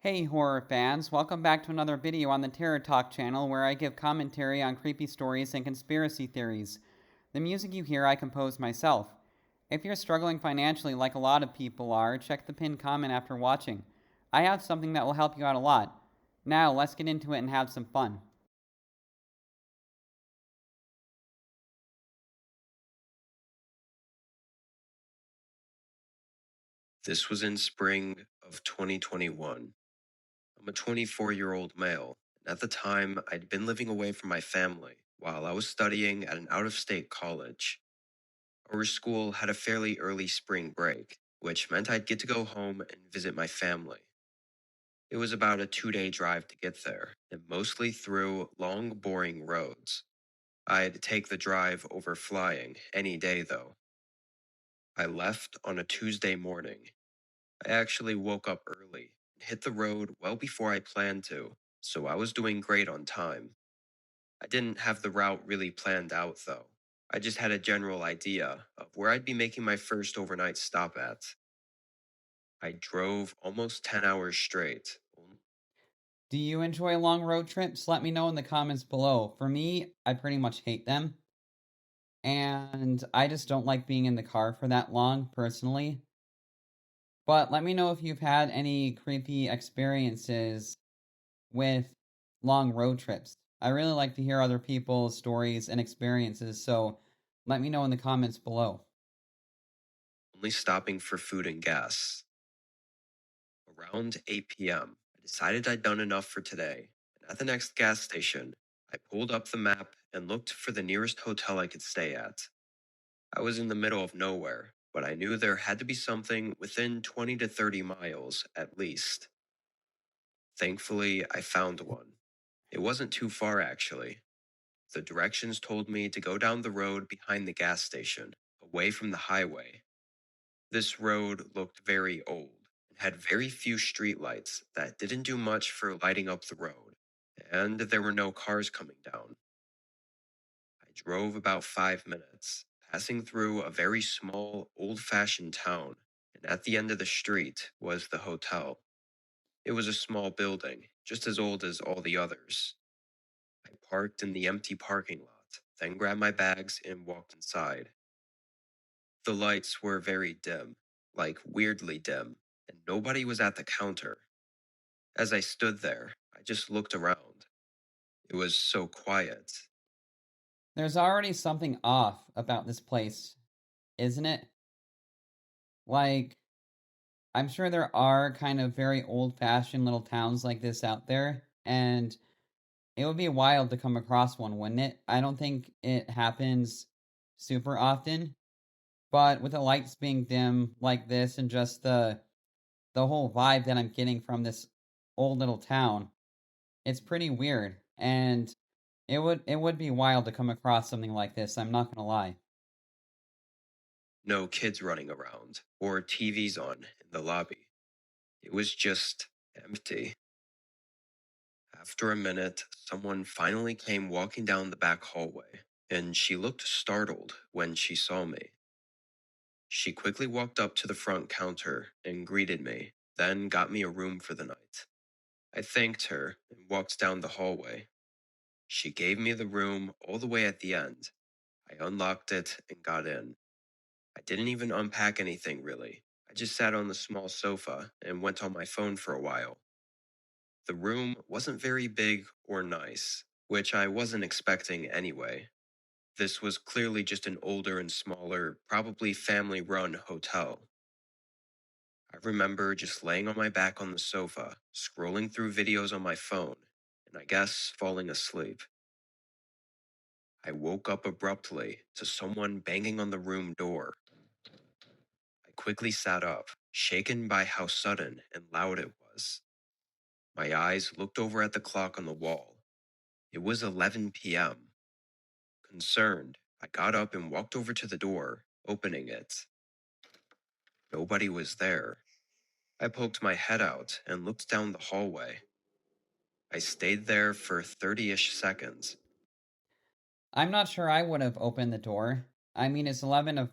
Hey horror fans, welcome back to another video on the Terror Talk channel where I give commentary on creepy stories and conspiracy theories. The music you hear I composed myself. If you're struggling financially like a lot of people are, check the pinned comment after watching. I have something that will help you out a lot. Now, let's get into it and have some fun. This was in spring of 2021. I'm a 24-year-old male, and at the time, I'd been living away from my family while I was studying at an out of state college. Our school had a fairly early spring break, which meant I'd get to go home and visit my family. It was about a 2 day drive to get there, and mostly through long, boring roads. I'd take the drive over flying any day, though. I left on a Tuesday morning. I actually woke up early and hit the road well before I planned to, so I was doing great on time. I didn't have the route really planned out though. I just had a general idea of where I'd be making my first overnight stop at. I drove almost 10 hours straight. Do you enjoy long road trips? Let me know in the comments below. For me, I pretty much hate them. And I just don't like being in the car for that long, personally. But let me know if you've had any creepy experiences with long road trips. I really like to hear other people's stories and experiences, so let me know in the comments below. Only stopping for food and gas. Around 8 p.m., I decided I'd done enough for today, and at the next gas station, I pulled up the map and looked for the nearest hotel I could stay at. I was in the middle of nowhere, but I knew there had to be something within 20 to 30 miles at least. Thankfully, I found one. It wasn't too far, actually. The directions told me to go down the road behind the gas station, away from the highway. This road looked very old and had very few streetlights that didn't do much for lighting up the road, and there were no cars coming down. I drove about 5 minutes, passing through a very small, old fashioned town, and at the end of the street was the hotel. It was a small building, just as old as all the others. I parked in the empty parking lot, then grabbed my bags and walked inside. The lights were very dim, like weirdly dim, and nobody was at the counter. As I stood there, I just looked around. It was so quiet. There's already something off about this place, isn't it? Like, I'm sure there are kind of very old fashioned little towns like this out there, and it would be wild to come across one, wouldn't it? I don't think it happens super often, but with the lights being dim like this and just the whole vibe that I'm getting from this old little town, it's pretty weird. And it would be wild to come across something like this, I'm not gonna lie. No kids running around or TVs on in the lobby. It was just empty. After a minute, someone finally came walking down the back hallway, and she looked startled when she saw me. She quickly walked up to the front counter and greeted me, then got me a room for the night. I thanked her and walked down the hallway. She gave me the room all the way at the end. I unlocked it and got in. I didn't even unpack anything really. I just sat on the small sofa and went on my phone for a while. The room wasn't very big or nice, which I wasn't expecting anyway. This was clearly just an older and smaller, probably family run hotel. I remember just laying on my back on the sofa, scrolling through videos on my phone, and I guess falling asleep. I woke up abruptly to someone banging on the room door. I quickly sat up, shaken by how sudden and loud it was. My eyes looked over at the clock on the wall. It was 11 p.m. Concerned, I got up and walked over to the door, opening it. Nobody was there. I poked my head out and looked down the hallway. I stayed there for 30-ish seconds. I'm not sure I would have opened the door. I mean, it's 11 of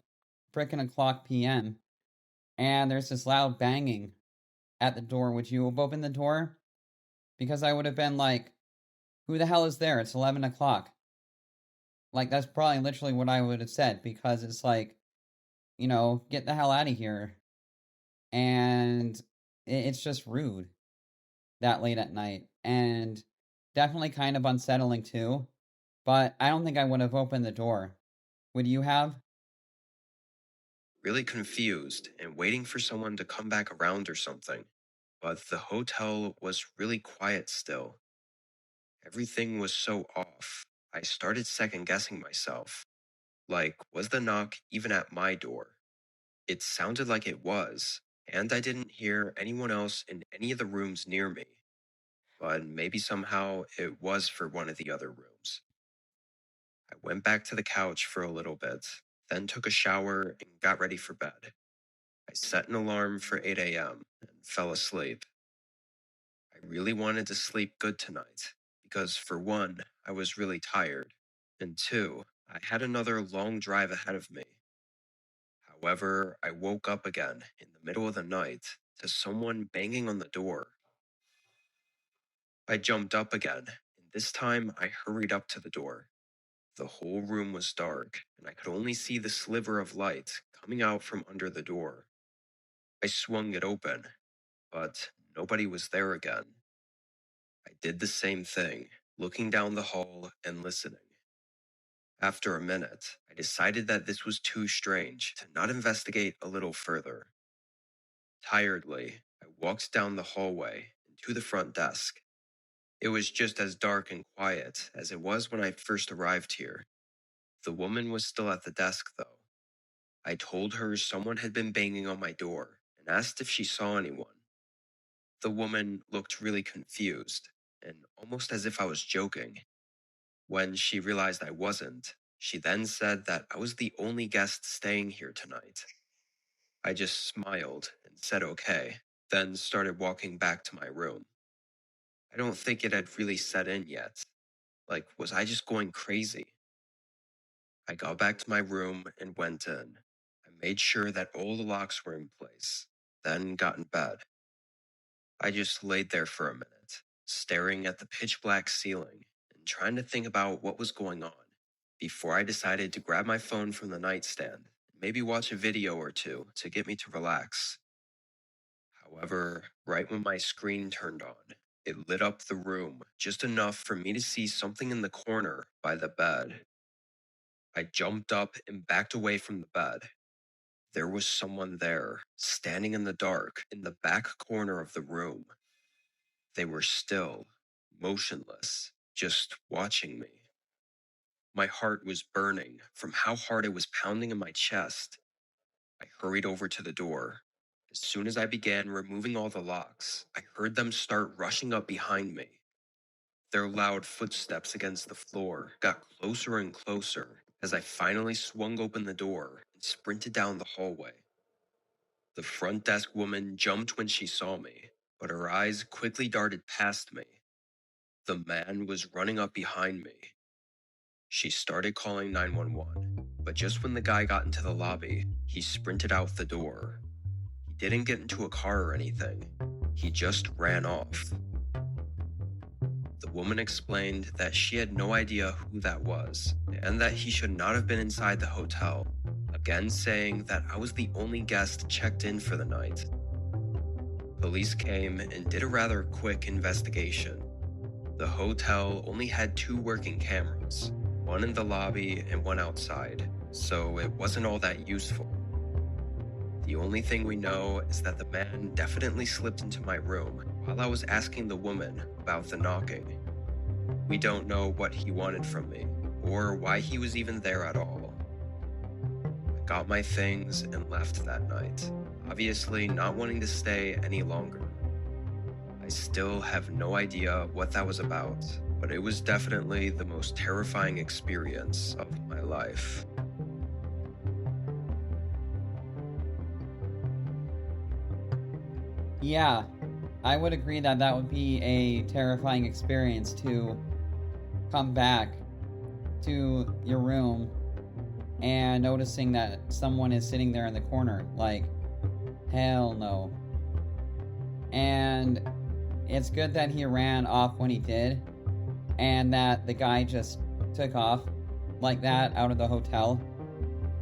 frickin' o'clock p.m. and there's this loud banging at the door, would you have opened the door? Because I would have been like, who the hell is there? It's 11 o'clock. Like, that's probably literally what I would have said, because it's like, get the hell out of here. And it's just rude that late at night. And definitely kind of unsettling too. But I don't think I would have opened the door. Would you have? Really confused and waiting for someone to come back around or something. But the hotel was really quiet still. Everything was so off. I started second guessing myself. Like, was the knock even at my door? It sounded like it was, and I didn't hear anyone else in any of the rooms near me. But maybe somehow it was for one of the other rooms. I went back to the couch for a little bit, then took a shower and got ready for bed. I set an alarm for 8 a.m. and fell asleep. I really wanted to sleep good tonight because, for one, I was really tired, and two, I had another long drive ahead of me. However, I woke up again in the middle of the night to someone banging on the door. I jumped up again, and this time I hurried up to the door. The whole room was dark, and I could only see the sliver of light coming out from under the door. I swung it open, but nobody was there again. I did the same thing, looking down the hall and listening. After a minute, I decided that this was too strange to not investigate a little further. Tiredly, I walked down the hallway and to the front desk. It was just as dark and quiet as it was when I first arrived here. The woman was still at the desk, though. I told her someone had been banging on my door and asked if she saw anyone. The woman looked really confused, and almost as if I was joking. When she realized I wasn't, she then said that I was the only guest staying here tonight. I just smiled and said okay, then started walking back to my room. I don't think it had really set in yet. Like, was I just going crazy? I got back to my room and went in. I made sure that all the locks were in place, then got in bed. I just laid there for a minute, staring at the pitch black ceiling and trying to think about what was going on before I decided to grab my phone from the nightstand and maybe watch a video or two to get me to relax. However, right when my screen turned on, it lit up the room just enough for me to see something in the corner by the bed. I jumped up and backed away from the bed. There was someone there, standing in the dark in the back corner of the room. They were still, motionless, just watching me. My heart was burning from how hard it was pounding in my chest. I hurried over to the door. As soon as I began removing all the locks, I heard them start rushing up behind me. Their loud footsteps against the floor got closer and closer as I finally swung open the door and sprinted down the hallway. The front desk woman jumped when she saw me, but her eyes quickly darted past me. The man was running up behind me. She started calling 911, but just when the guy got into the lobby, he sprinted out the door. He didn't get into a car or anything. He just ran off. The woman explained that she had no idea who that was, and that he should not have been inside the hotel, again saying that I was the only guest checked in for the night. Police came and did a rather quick investigation. The hotel only had 2 working cameras, one in the lobby and one outside, so it wasn't all that useful. The only thing we know is that the man definitely slipped into my room while I was asking the woman about the knocking. We don't know what he wanted from me, or why he was even there at all. I got my things and left that night, obviously not wanting to stay any longer. I still have no idea what that was about, but it was definitely the most terrifying experience of my life. Yeah, I would agree that that would be a terrifying experience to come back to your room and noticing that someone is sitting there in the corner. Like, hell no. And it's good that he ran off when he did, and that the guy just took off like that out of the hotel.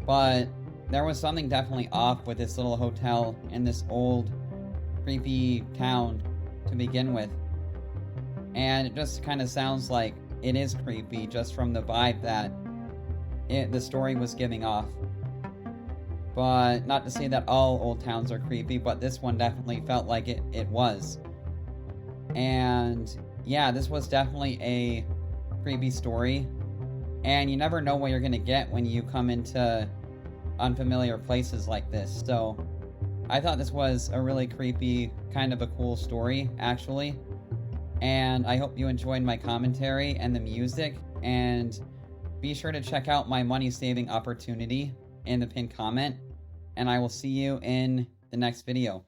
But there was something definitely off with this little hotel in this old, creepy town to begin with. And it just kind of sounds like it is creepy just from the vibe that the story was giving off. But not to say that all old towns are creepy, but this one definitely felt like it was. And yeah, this was definitely a creepy story. And you never know what you're going to get when you come into unfamiliar places like this. So I thought this was a really creepy, kind of a cool story, actually. And I hope you enjoyed my commentary and the music. And be sure to check out my money saving opportunity in the pinned comment. And I will see you in the next video.